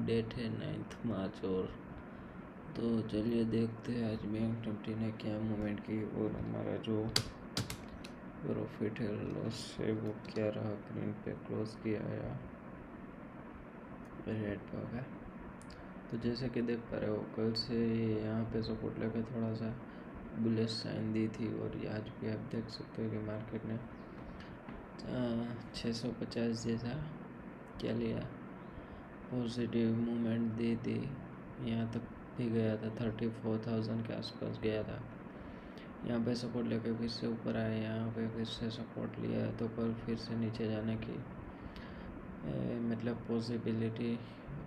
Date है 9 मार्च। और तो चलिए देखते हैं आज बैंक निफ्टी ने क्या मूवमेंट की और हमारा जो प्रॉफिट है लॉस है वो क्या रहा, ग्रीन पे क्लोज किया या रेड पे हो गया। तो जैसे कि देख पा रहे हो कल से यहाँ पे सपोर्ट लेकर थोड़ा सा बुलिश साइन दी थी और आज भी आप देख सकते हो कि मार्केट ने 650 जैसा क्या लिया, पॉजिटिव मूवमेंट दे दी। यहाँ तक भी गया था 34,000 के आसपास गया था। यहाँ पे सपोर्ट लेकर फिर से ऊपर आए, यहाँ पे फिर से सपोर्ट लिया है तो कल फिर से नीचे जाने की मतलब पॉसिबिलिटी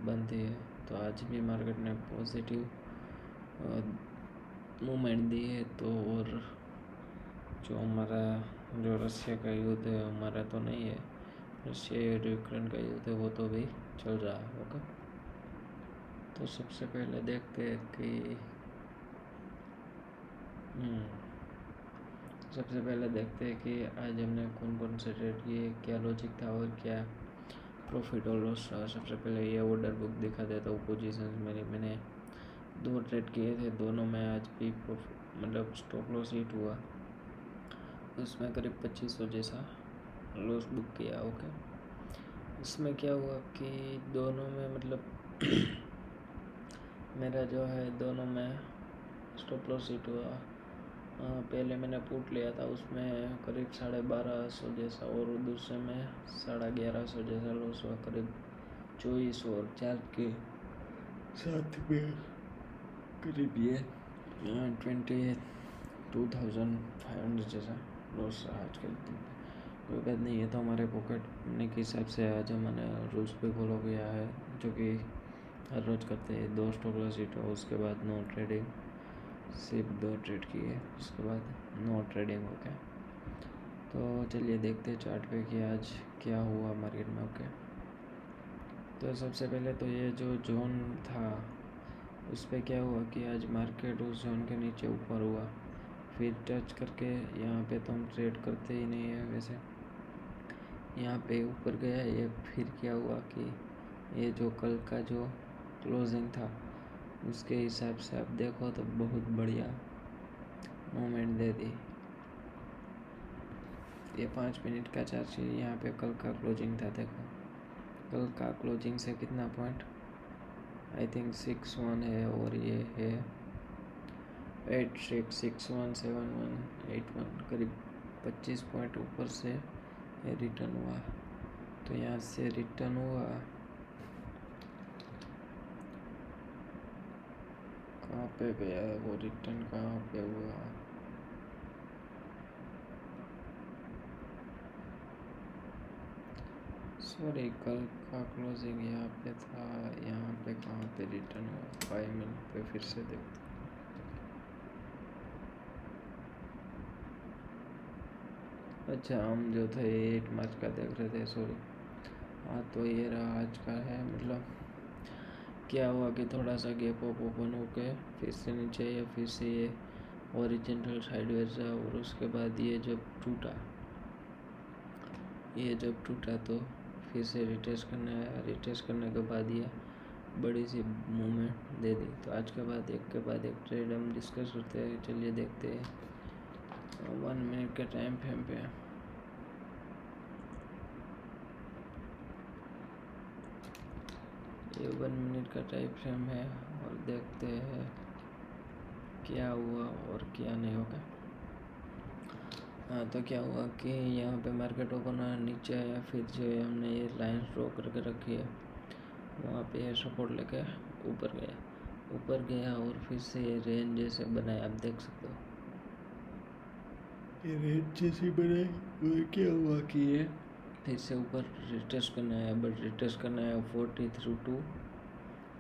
बनती है। तो आज भी मार्केट ने पॉजिटिव मूवमेंट दी है। तो और जो हमारा जो रशिया का युद्ध है हमारा तो नहीं है, रशिया और यूक्रेन का युद्ध है वो तो भी चल रहा है। ओके, तो सबसे पहले देखते हैं कि सबसे पहले देखते हैं कि आज हमने कौन कौन से ट्रेड किए, क्या लॉजिक था और क्या प्रॉफिट और लॉस रहा। सबसे पहले ये ऑर्डर बुक दिखा देता हूँ। पोजीशंस मैंने 2 ट्रेड किए थे, दोनों में आज भी मतलब स्टॉप लॉस हिट हुआ, उसमें करीब 2500 जैसा लॉस बुक किया। ओके, इसमें क्या हुआ कि दोनों में मतलब मेरा जो है दोनों में स्टॉप लॉस हिट हुआ। पहले मैंने पुट लिया था उसमें करीब 1250 जैसा और दूसरे में 1150 जैसा लॉस हुआ, करीब 2400 और चार्ज के साथ में करीब ये 22,500 जैसा लॉस रहा आज के दिन। कोई बात नहीं, ये तो हमारे पॉकेट मनी के हिसाब से आज हमने रूल्स पे फॉलो किया है जो कि हर रोज़ करते हैं। 2 स्टॉप लॉस हिट हो उसके बाद नो ट्रेडिंग, सिर्फ 2 ट्रेड किए उसके बाद नो ट्रेडिंग। ओके, तो चलिए देखते हैं चार्ट पे कि आज क्या हुआ मार्केट में। ओके, तो सबसे पहले तो ये जो जोन था उस पर क्या हुआ कि आज मार्केट उस जोन के नीचे ऊपर हुआ, फिर टच करके यहाँ पे तो हम ट्रेड करते ही नहीं है वैसे, यहाँ पे ऊपर गया ये। फिर क्या हुआ कि ये जो कल का जो क्लोजिंग था उसके हिसाब से आप देखो तो बहुत बढ़िया मूवमेंट दे दी। ये 5 मिनट का चार्ज है, यहाँ पे कल का क्लोजिंग था। देखो कल का क्लोजिंग से कितना पॉइंट, आई थिंक 61 है और ये है 86617181, करीब 25 पॉइंट ऊपर से रिटर्न हुआ। तो यहाँ से रिटर्न हुआ कहाँ पे गया वो रिटर्न, कहाँ पे हुआ, सॉरी कल का क्लोजिंग यहाँ पे था, यहाँ पे कहाँ पे रिटर्न हुआ 5 मिनट पे फिर से देखते। अच्छा, हम जो थे 8 मार्च का देख रहे थे, सॉरी। हाँ, तो ये रहा आज का है। मतलब क्या हुआ कि थोड़ा सा गैप अप ओपन होके फिर से नीचे या फिर से ये ओरिजिनल साइडवेज रहा और उसके बाद ये जब टूटा तो फिर से रिटेस्ट करने आया। रिटेस्ट करने के बाद ये बड़ी सी मूवमेंट दे दी। तो आज के बाद एक ट्रेड हम डिस्कस करते हैं। चलिए देखते हैं 1 मिनट के टाइम फ्रेम पे। ये 1 मिनट का टाइम फ्रेम है और देखते हैं क्या हुआ और क्या नहीं होगा। हाँ, तो क्या हुआ कि यहाँ पे मार्केट ओपन नीचे आया, फिर जो है हमने ये लाइन ड्रॉ करके रखी है, वहाँ पे ये सपोर्ट लेके ऊपर गया और फिर से ये रेंज जैसे बनाया, आप देख सकते हो ये रेंज जैसी बनाई। और क्या हुआ कि ये फिर से ऊपर रिटेस्ट करना है, बट रिटेस्ट करना है 43 टू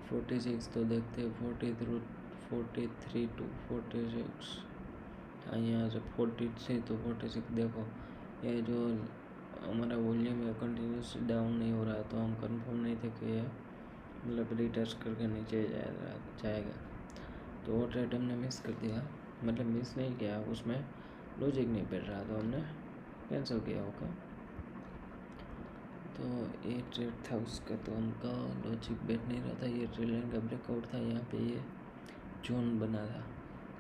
46। तो देखते हैं 43 टू 46। हाँ, यहाँ से 43 तो 46। देखो ये जो हमारा वॉल्यूम है कंटिन्यूस डाउन नहीं हो रहा, तो हम कंफर्म नहीं थे कि ये मतलब रिटेस्ट करके नीचे जाएगा। तो वो ट्रेड हमने मिस कर दिया, मतलब मिस नहीं किया, उसमें लॉजिक नहीं बैठ रहा तो हमने कैंसिल किया। ओके, तो ये ट्रेड था उसका, तो उनका लॉजिक बैठ नहीं रहा था। ये ट्रेड लाइन का ब्रेकआउट था, यहाँ पे ये जोन बना था।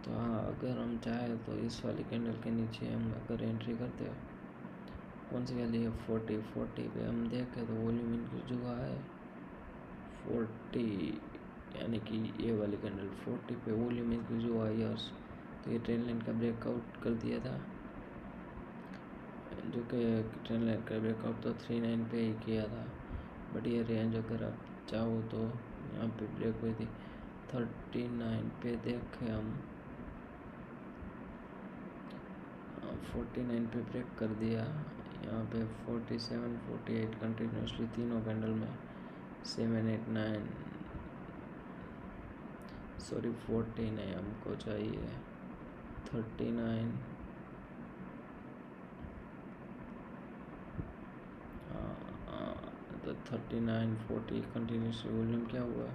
तो हाँ, अगर हम चाहें तो इस वाली कैंडल के नीचे हम अगर एंट्री करते हैं, कौन सी वाली है 40 पे हम देखें तो वॉल्यूम इंक्रीज हुआ है 40, यानी कि ये वाली कैंडल 40 पे वॉल्यूम इंक्रीज हुआ है यस। तो ये ट्रेंड लाइन का ब्रेकआउट कर दिया था, जो कि ट्रेंड लाइन का ब्रेकआउट तो 39 पे ही किया था। बट ये रेंज अगर आप चाहो तो यहाँ पे ब्रेक हुई थी 39 पे, देखें हम 49 पे ब्रेक कर दिया। यहाँ पे 47 48 कंटिन्यूसली तीनों कैंडल में 7 8 9 सॉरी 40 नहीं, हमको चाहिए 39। तो 39 40 कंटिन्यूसली वॉल्यूम क्या हुआ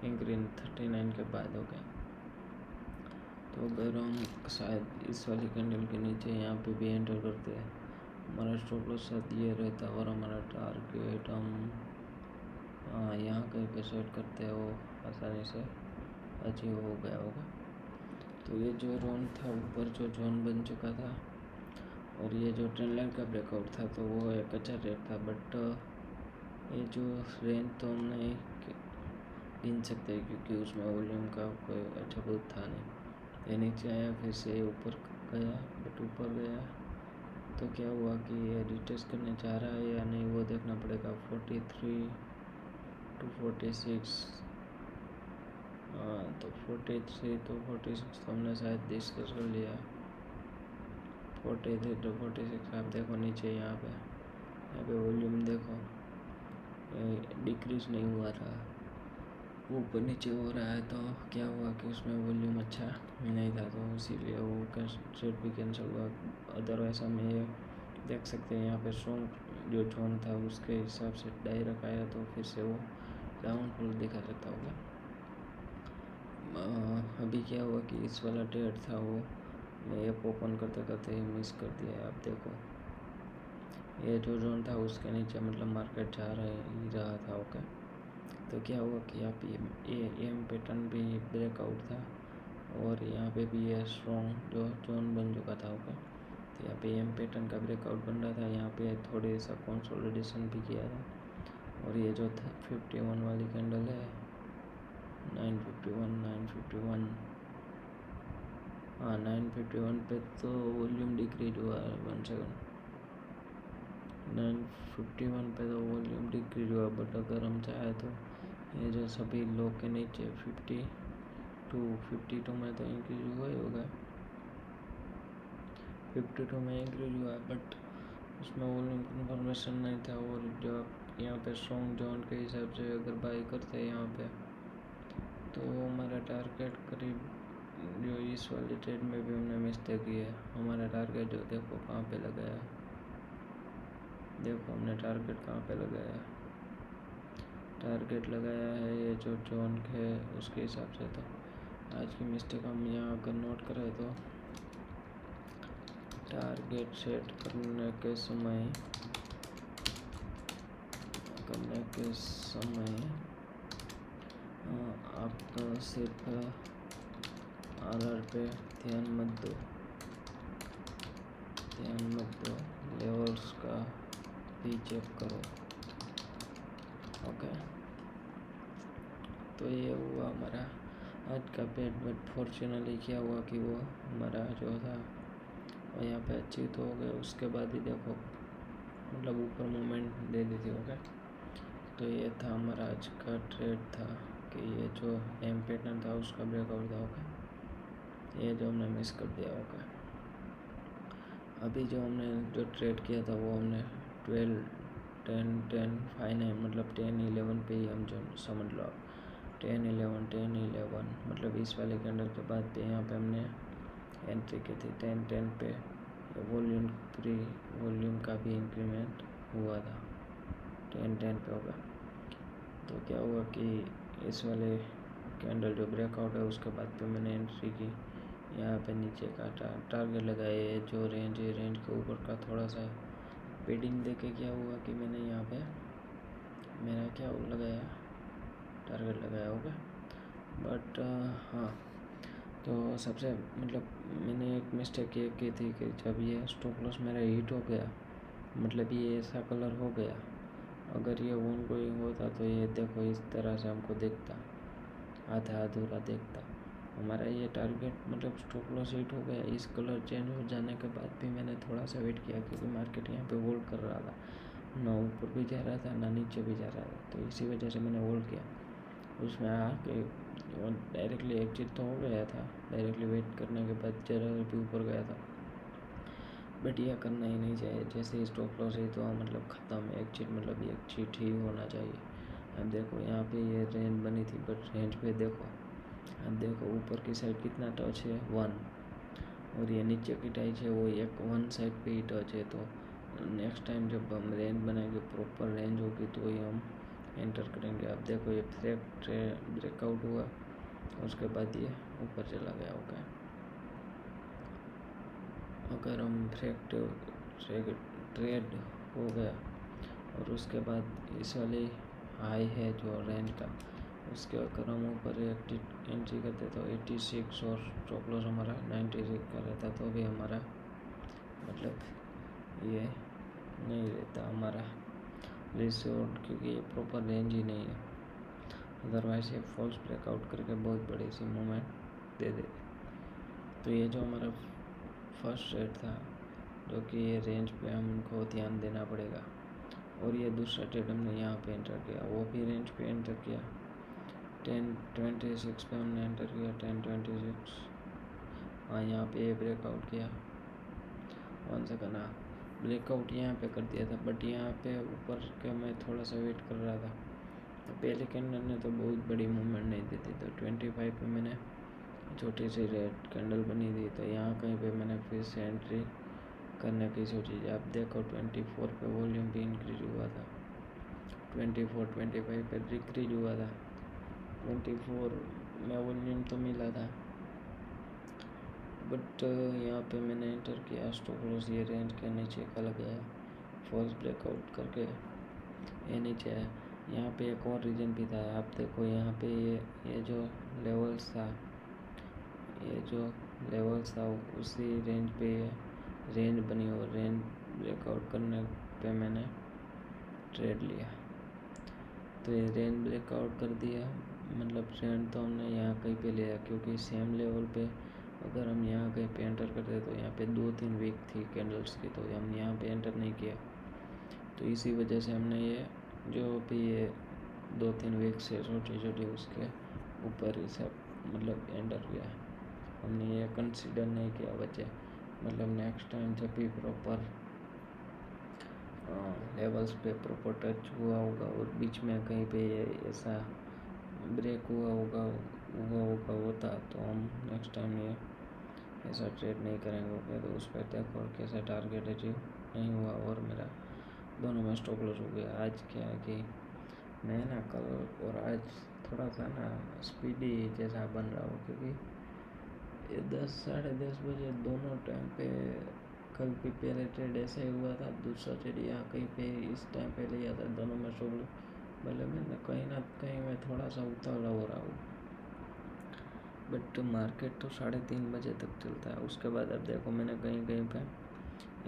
इंक्रीज 39 के बाद हो गया। तो अगर हम शायद इस वाली कैंडल के नीचे यहाँ पे भी एंटर करते हैं, हमारा स्टॉप लॉस साथ ये रहता और हमारा टारगेट हम यहाँ कहीं पे सेट करते हो आसानी से अचीव हो गया होगा। तो ये जो जोन था ऊपर जो जोन बन चुका था, और ये जो ट्रेंड लाइन का ब्रेकआउट था तो वो एक अच्छा रेट था। बट ये जो रेंज तो हम नहीं गिन सकते क्योंकि उसमें वॉल्यूम का कोई अच्छा बहुत था नहीं। ये नीचे आया फिर से ऊपर गया, बट ऊपर गया तो क्या हुआ कि ये रिटेस्ट करने चाह रहा है या नहीं वो देखना पड़ेगा। 43 to 46, हाँ तो 43 to 46 तो हमने शायद डिस्कस कर लिया। 43 to 46 आप देखो नीचे यहाँ पे वॉल्यूम देखो डिक्रीज नहीं हुआ था, ऊपर नीचे हो रहा है। तो क्या हुआ कि उसमें वॉल्यूम अच्छा नहीं था, तो इसीलिए वो ट्रेड भी कैंसिल हुआ। अदरवाइज हम ये देख सकते हैं यहाँ पे स्ट्रॉन्ग जो जोन था उसके हिसाब से डायरेक्ट आया तो फिर से वो डाउनफॉल दिखा सकता होगा। अभी क्या हुआ कि इस वाला ट्रेड था वो मैं ऐप ओपन करते करते ही मिस कर दिया। आप देखो ये जो जोन था उसके नीचे मतलब मार्केट जा रहा था ओके। तो क्या हुआ कि यहाँ पे ये एम पैटर्न भी ब्रेकआउट था और यहाँ पे भी ये स्ट्रॉन्ग जो जोन बन चुका था ओके। तो यहाँ पे एम पैटर्न का ब्रेकआउट बन रहा था, यहाँ पे थोड़े सा कंसोलिडेशन भी किया था। और ये जो था 51 वाली कैंडल है 951 हाँ 951 पे तो वॉल्यूम डिक्रीज हुआ है 1 सेकंड 951 पे तो वॉल्यूम डिक्रीज हुआ। बट अगर हम चाहे तो ये जो सभी लो के नीचे 52 में तो इंक्रीज हुआ ही होगा, 52 में इंक्रीज हुआ, बट उसमें वॉल्यूम कन्फर्मेशन नहीं था। और जो आप यहाँ पे स्ट्रॉन्ग जोन के हिसाब से अगर बाई करते हैं यहाँ पे तो हमारा टारगेट करीब जो इस वाली ट्रेड में भी हमने मिस्टेक की है। हमारा टारगेट जो देखो कहाँ पे लगाया, देखो हमने टारगेट कहाँ पे लगाया, टारगेट लगाया है ये जो जोन है उसके हिसाब से। तो आज की मिस्टेक हम यहाँ अगर नोट करें तो टारगेट सेट करने के समय आपका सिर्फ आर पे ध्यान मत दो, लेवल्स का भी चेक करो ओके। तो ये हुआ हमारा आज का पेड। बट फॉर्चुनेटली क्या हुआ कि वो हमारा जो था वो यहाँ पे अचीव तो हो गया, उसके बाद ही देखो मतलब ऊपर मूवमेंट दे दी थी ओके। तो ये था हमारा आज का ट्रेड था कि ये जो एम पैटर्न था उसका ब्रेकआउट था ओके, ये जो हमने मिस कर दिया ओके। अभी जो हमने जो ट्रेड किया था वो हमने 12 10 10 5 9 मतलब 10 11 पे ही हम जो समझ लो 10 11 मतलब इस वाले कैंडल के बाद पे यहाँ पे हमने एंट्री की थी 10 10 पे। वॉल्यूम का भी इंक्रीमेंट हुआ था 10 10 पे होगा। तो क्या हुआ कि इस वाले कैंडल जो ब्रेकआउट है उसके बाद पे मैंने एंट्री की, यहाँ पे नीचे का टारगेट लगाए जो रेंज है रेंज के ऊपर का थोड़ा सा पेडिंग देके क्या हुआ कि मैंने यहाँ पे मेरा क्या लगाया, टारगेट लगाया होगा। बट हाँ, तो सबसे मतलब मैंने एक मिस्टेक ये की थी कि जब ये स्टॉप लॉस मेरा हिट हो गया, मतलब ये ऐसा कलर हो गया, अगर ये ऑन गोइंग होता तो ये देखो इस तरह से हमको दिखता, आधा अधूरा दिखता हमारा ये टारगेट, मतलब स्टॉप लॉस हिट हो गया। इस कलर चेंज हो जाने के बाद भी मैंने थोड़ा सा वेट किया क्योंकि मार्केट यहाँ पे होल्ड कर रहा था, ना ऊपर भी जा रहा था ना नीचे भी जा रहा था, तो इसी वजह से मैंने होल्ड किया। उसमें आके डायरेक्टली एग्जिट तो हो गया था, डायरेक्टली वेट करने के बाद जरा भी ऊपर गया था, बट यह करना ही नहीं चाहिए। जैसे ही स्टॉप लॉस है तो मतलब ख़त्म, एग्जिट मतलब एग्जिट ही होना चाहिए। अब देखो यहाँ पे ये रेंज बनी थी, बट रेंज पे देखो, अब देखो ऊपर की साइड कितना टच है 1, और ये नीचे की टाइच है वो एक 1 साइड पे ही टच है। तो नेक्स्ट टाइम जब हम रेंज बनाएंगे, प्रॉपर रेंज होगी तो ही हम एंटर करेंगे। अब देखो ये ब्रेकआउट हुआ, उसके बाद ये ऊपर चला गया होगा। अगर हम ट्रेड हो गया और उसके बाद इस वाली हाई है जो रेंज का, उसके अगर हम ऊपर एंट्री करते तो 86 और स्टॉप लॉस हमारा 96 का रहता, तो भी हमारा मतलब ये नहीं रहता हमारा रिसोर्ट, क्योंकि ये प्रॉपर रेंज ही नहीं है। अदरवाइज ये फॉल्स ब्रेकआउट करके बहुत बड़ी सी मूवमेंट दे देते। तो ये जो हमारा फर्स्ट ट्रेड था, जो कि ये रेंज पे हमको ध्यान देना पड़ेगा, और ये दूसरा ट्रेड हमने यहाँ पे एंटर किया, वो भी रेंज पे एंटर किया, 1026 पे हमने एंटर किया, 1026। हाँ, यहाँ पे ये ब्रेकआउट किया, 1 सेकंड, हाँ ब्रेकआउट यहाँ पे कर दिया था, बट यहाँ पे ऊपर का मैं थोड़ा सा वेट कर रहा था। तो पहले कैंडल ने तो बहुत बड़ी मूवमेंट नहीं दी थी, तो 25 पे मैंने छोटी सी रेड कैंडल बनी थी, तो यहाँ कहीं पे मैंने फिर से एंट्री करने की सोची। आप देखो 24 पे वॉल्यूम भी इंक्रीज हुआ था, 25 पे डिक्रीज हुआ था, 24 में वॉल्यूम तो मिला था, बट यहाँ पे मैंने एंटर किया। स्टॉप लॉस ये रेंज के नीचे का लगाया, फॉल्स ब्रेकआउट करके ये नीचे है। यहाँ पे एक और रीजन भी था, आप देखो यहाँ पे ये जो लेवल्स था उसी रेंज पे रेंज बनी, और रेंज ब्रेकआउट करने पे मैंने ट्रेड लिया। तो ये रेंज ब्रेकआउट कर दिया, मतलब ट्रेंड तो हमने यहाँ कहीं पे लिया, क्योंकि सेम लेवल पे अगर हम यहाँ कहीं पे एंटर करते तो यहाँ पे 2-3 वीक थी कैंडल्स की, तो हम यहाँ पे एंटर नहीं किया। तो इसी वजह से हमने ये जो भी ये 2-3 वीक से छोटी उसके ऊपर ही सब मतलब एंटर किया, हमने ये कंसीडर नहीं किया बच्चे। मतलब नेक्स्ट टाइम जब भी प्रॉपर लेवल्स पे प्रॉपर टच हुआ होगा और बीच में कहीं पे ऐसा ब्रेक हुआ होता, तो हम नेक्स्ट टाइम ये ऐसा ट्रेड नहीं करेंगे। ओके, तो उस पर देखो कैसा टारगेट अचीव नहीं हुआ और मेरा दोनों में स्टॉप लॉस हो गया। आज क्या है कि मैं ना कल और आज थोड़ा सा ना स्पीडी जैसा बन रहा हूँ, क्योंकि ये 10-10:30 बजे दोनों टाइम पे कल भी पहले ट्रेड ऐसा ही हुआ था, दूसरा ट्रेड यहाँ कहीं पे इस टाइम पे लिया था, दोनों में स्टॉप लॉस। भले मैं कहीं ना कहीं मैं थोड़ा सा उतावला हो रहा हूँ, बट मार्केट तो 3:30 बजे तक चलता है। उसके बाद अब देखो मैंने कहीं पे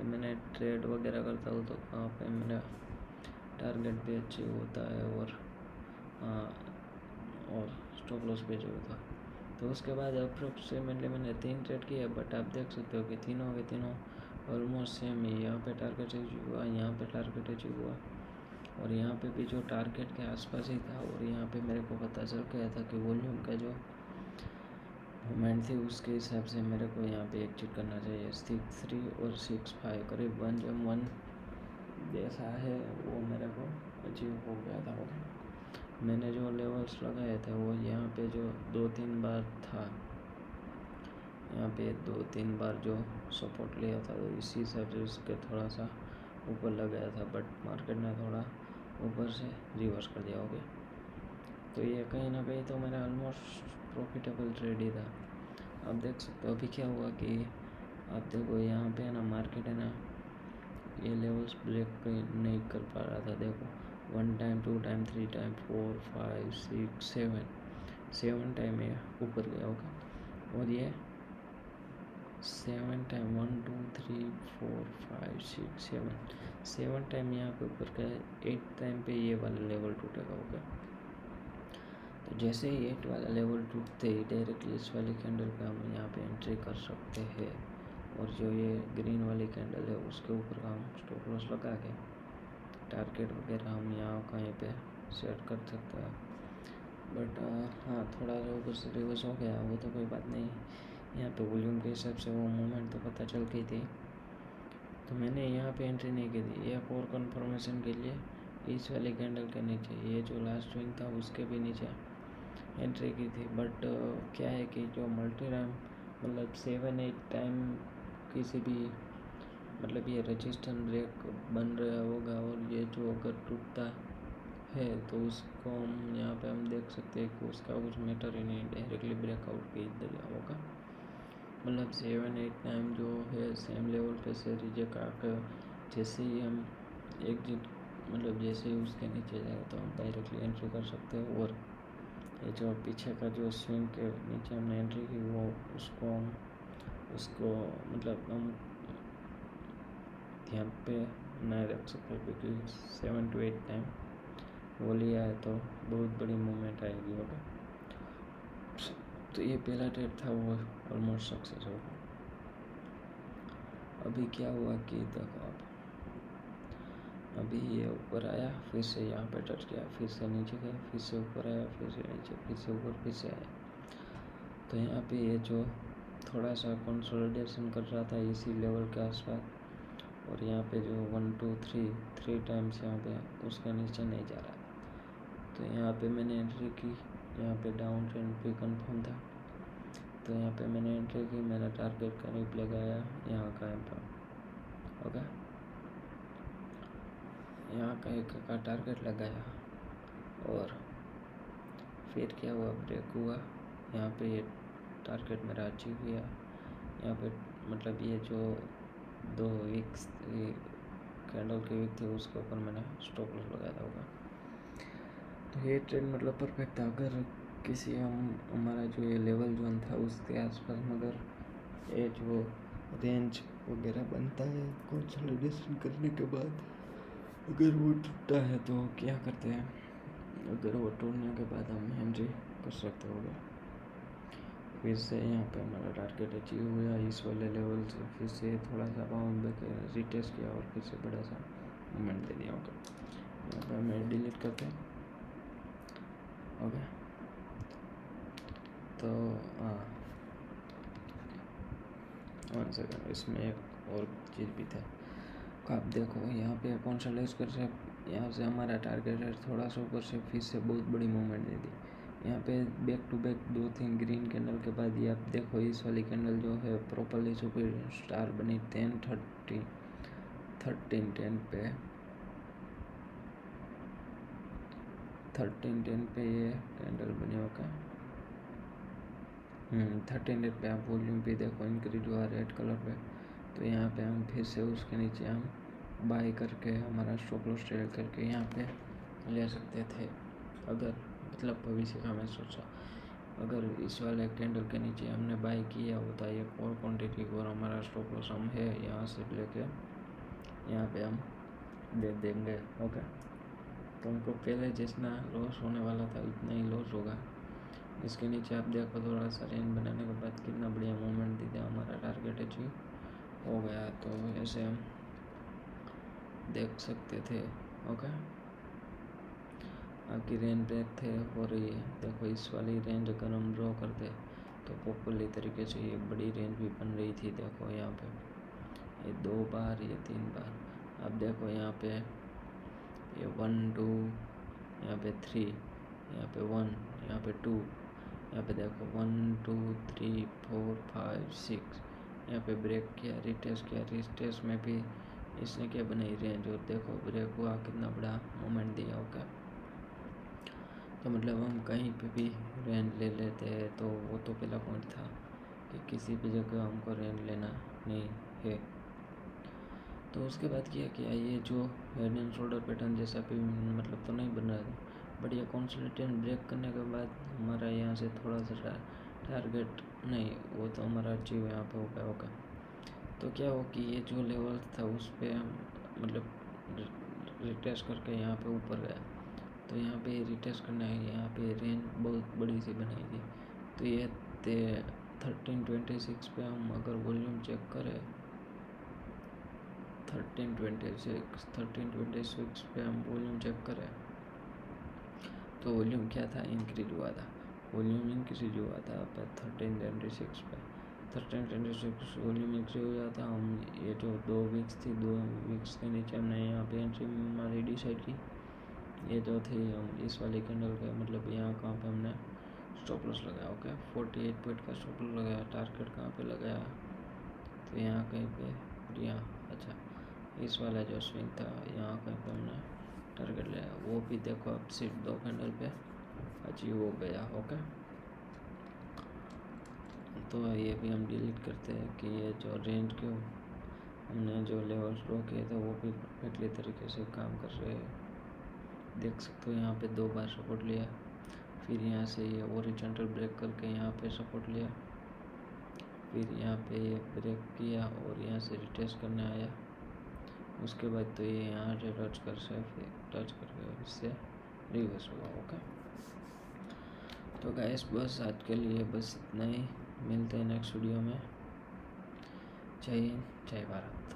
मैंने ट्रेड वगैरह करता हूँ तो वहाँ पे मेरा टारगेट भी अचीव होता है, और स्टॉप लॉस भी अचीव होता है। तो उसके बाद अप्रोक्सीमेटली मैंने 3 ट्रेड किया, बट आप देख सकते हो कि तीनों के तीनों ऑलमोस्ट सेम ही, यहाँ पे टारगेट अचीव हुआ, यहाँ पे टारगेट अचीव हुआ, और यहाँ पे भी जो टारगेट के आसपास ही था। और यहाँ पे मेरे को पता चल गया था कि वॉल्यूम का जो मूवमेंट थी उसके हिसाब से मेरे को यहाँ पे एग्जिट करना चाहिए। 6.3 और 6.5 करीब 1 जैसा है वो मेरे को अचीव हो गया था। मैंने जो लेवल्स लगाए थे वो यहाँ पे जो 2-3 बार था, यहाँ पे 2-3 बार जो सपोर्ट लिया था, तो इसी हिसाब से उसके थोड़ा सा ऊपर लगाया था, बट मार्केट ने थोड़ा ऊपर से रिवर्स कर दिया। ओके, तो ये कहीं ना कहीं तो मेरा ऑलमोस्ट प्रॉफिटेबल ट्रेड ही था। आप देख सकते हो अभी क्या हुआ कि आप देखो यहाँ पे है ना, मार्केट है ना ये लेवल्स ब्रेक नहीं कर पा रहा था। देखो 1 टाइम, 2 टाइम, 3 टाइम, 4, 5, 6, 7 टाइम ये ऊपर गया होगा। और ये 7 टाइम, 1, 2, 3, 4, 5, 6, 7 टाइम यहाँ पे ऊपर गया। 8 टाइम पे ये वाला लेवल टूटेगा होगा। तो जैसे ही 8 वाला लेवल टूटते ही डायरेक्टली इस वाली कैंडल पे हम यहाँ पे एंट्री कर सकते हैं। और जो ये ग्रीन वाली कैंडल है उसके ऊपर का हम स्टॉप लॉस लगा के टारगेट वगैरह हम यहाँ कहीं पे सेट कर सकते हैं। बट हाँ, थोड़ा जो कुछ रिवर्स हो गया वो तो कोई बात नहीं। यहाँ पे वॉल्यूम के हिसाब से वो मूवमेंट तो पता चल गई थी, तो मैंने यहाँ पे एंट्री नहीं की थी। एक और कंफर्मेशन के लिए इस वाली कैंडल के नीचे ये जो लास्ट स्विंग था उसके भी नीचे एंट्री की थी। बट क्या है कि जो मल्टी टाइम मतलब 7-8 टाइम किसी भी मतलब ये रजिस्टेंस ब्रेक बन रहा होगा, और ये जो अगर टूटता है तो उसको हम यहाँ पे हम देख सकते हैं कि उसका कुछ मैटर ही नहीं, डायरेक्टली ब्रेकआउट पे इधर होगा। मतलब 7-8 टाइम जो है सेम लेवल पे से रिजेक्ट आकर जैसे ही हम एग्जिट मतलब जैसे ही उसके नीचे जाए तो हम डायरेक्टली एंट्री कर सकते हैं। और ये जो पीछे का जो स्विंग के नीचे हमने एंट्री की वो उसको मतलब हम ध्यान पे नहीं रख सकते, क्योंकि 7 to 8 टाइम वो लिया है तो बहुत बड़ी मूवमेंट आएगी होगा। तो ये पहला ट्रेड था वो ऑलमोस्ट सक्सेस हो गया। अभी क्या हुआ कि देखो आप, अभी ये ऊपर आया, फिर से यहाँ पे टच गया, फिर से नीचे गया, फिर से ऊपर आया, फिर से नीचे, फिर से ऊपर, फिर से आया। तो यहाँ पे ये जो थोड़ा सा कंसोलिडेशन कर रहा था इसी लेवल के आसपास, और यहाँ पे जो 1, 2, 3 टाइम्स यहाँ पे उसके नीचे नहीं जा रहा। तो यहाँ पे मैंने एंट्री की, यहाँ पे डाउन ट्रेंड भी कंफर्म था, तो यहाँ पे मैंने एंट्री की, मैंने टारगेट करीब लगाया यहाँ का ओके, यहाँ का एक का टारगेट लगाया। और फिर क्या हुआ, ब्रेक हुआ, यहाँ पे ये टारगेट मेरा अचीव किया। यहाँ पे मतलब ये जो 2 वीक्स कैंडल के वीक थे उसके ऊपर मैंने स्टॉप लॉस लगाया होगा। तो ये ट्रेड मतलब परफेक्ट था। अगर किसी हमारा जो ये लेवल जोन था उसके आसपास मगर ये जो रेंज वगैरह बनता है कंसोलिडेशन करने के बाद, अगर वो टूटता है तो क्या करते हैं, अगर वो टूटने के बाद हम एंट्री कर सकते हो गए। फिर से यहाँ पे हमारा टारगेट अचीव हुआ इस वाले लेवल से, फिर से थोड़ा सा बाउंड बैक रिटेस्ट किया और फिर से बड़ा सा मूवमेंट दे दिया होगा। यहाँ पे हमें डिलीट करते हैं ओके। तो हाँ 1 सेकंड, इसमें एक और चीज़ भी था। आप देखो यहाँ पे कंसोलिडेट कर से यहाँ से हमारा टारगेट है थोड़ा सा ऊपर से, फिर से बहुत बड़ी मूवमेंट दे दी। यहाँ पे back to back 2-3 green candle के बाद ये आप देखो इस वाली कैंडल जो है प्रॉपरली सुपर स्टार बनी 13 10 पे 13-10 पे ये कैंडल बनी होगा। 13 पे आप वॉल्यूम पे देखो इंक्रीज हुआ रेड कलर पे। तो यहाँ पे हम फिर से उसके नीचे हम बाई करके हमारा स्टॉप लॉस ट्रेड करके यहाँ पे ले सकते थे। अगर मतलब भविष्य का मैं सोचा, अगर इस वाले कैंडल के नीचे हमने बाई किया होता एक और क्वांटिटी और हमारा स्टॉप लॉस हम है यहाँ से लेके यहाँ पे हम दे देंगे ओके। तो हमको पहले जितना लॉस होने वाला था उतना ही लॉस होगा। इसके नीचे आप देखो थोड़ा सा रेंज बनाने के बाद कितना बढ़िया मूवमेंट दे दिया, हमारा टारगेट अचीव हो गया। तो ऐसे हम देख सकते थे ओके। आपकी रेंज ब्रेक थे हो रही है, देखो इस वाली रेंज अगर हम ड्रॉ करते तो प्रॉपरली तरीके से ये बड़ी रेंज भी बन रही थी। देखो यहाँ पे ये 2 बार, ये 3 बार, आप देखो यहाँ पे ये 1, 2, यहाँ पे 3, यहाँ पे 1, यहाँ पे 2, यहाँ पे देखो 1, 2, 3, 4, 5, 6, यहाँ पे ब्रेक किया, रिटेस्ट किया, रिटेस्ट में भी इसने क्या बनाई रेंज, और देखो ब्रेक हुआ कितना बड़ा मोमेंट दिया होगा। तो मतलब हम कहीं पे भी रेंज ले लेते हैं, तो वो तो पहला पॉइंट था कि किसी भी जगह हमको रेंज लेना नहीं है। तो उसके बाद किया कि ये जो हेड एंड शोल्डर पैटर्न जैसा भी मतलब तो नहीं बन रहा था, बट ये कंसल्टेंट ब्रेक करने के बाद हमारा यहाँ से थोड़ा सा टारगेट नहीं, वो तो हमारा अचीव यहाँ पे हो गया होगा। तो क्या हो कि ये जो लेवल था उस पर हम मतलब रिटेस्ट करके यहाँ पे ऊपर गया। तो यहाँ पे रिटेस्ट करना है, यहाँ पे रेंज बहुत बड़ी सी बनाई थी। तो ये 1326 पे हम अगर वॉल्यूम चेक करें, 1326 पे हम वॉल्यूम चेक करें तो वॉल्यूम क्या था, इंक्रीज हुआ था। वॉल्यूम इंक्रीज हुआ था 1326 पे। 1326 वॉल्यूम इंक्रीज हुआ था। हम ये जो 2 वीक्स थी, 2 वीक्स के नीचे हमने यहाँ पे एंट्री हमारी डिसाइड की। ये जो थी हम इस वाले कैंडल के मतलब यहाँ कहाँ पे हमने स्टॉप लॉस लगाया। ओके, 48 पॉइंट का स्टॉप लॉस लगाया। टारगेट कहाँ पे लगाया, तो यहाँ कहीं पे, यहाँ अच्छा इस वाला जो स्विंग था यहाँ कहीं पे हमने टारगेट लिया। वो भी देखो अब सिर्फ 2 कैंडल पे अचीव हो गया। ओके, तो ये भी हम डिलीट करते हैं कि ये जो रेंज के हमने जो लेवल्स ड्रॉ किए थे वो भी परफेक्टली तरीके से काम कर रहे हैं। देख सकते हो यहाँ पे 2 बार सपोर्ट लिया, फिर यहाँ से ये हॉरिजॉन्टल ब्रेक करके यहाँ पे सपोर्ट लिया, फिर यहाँ पे ये ब्रेक किया और यहाँ से रिटेस्ट करने आया। उसके बाद तो ये यहाँ से टच करके इससे रिवर्स हुआ। ओके, तो गाइस बस आज के लिए बस इतना ही। मिलते हैं नेक्स्ट वीडियो में। जय हिंद, जय भारत।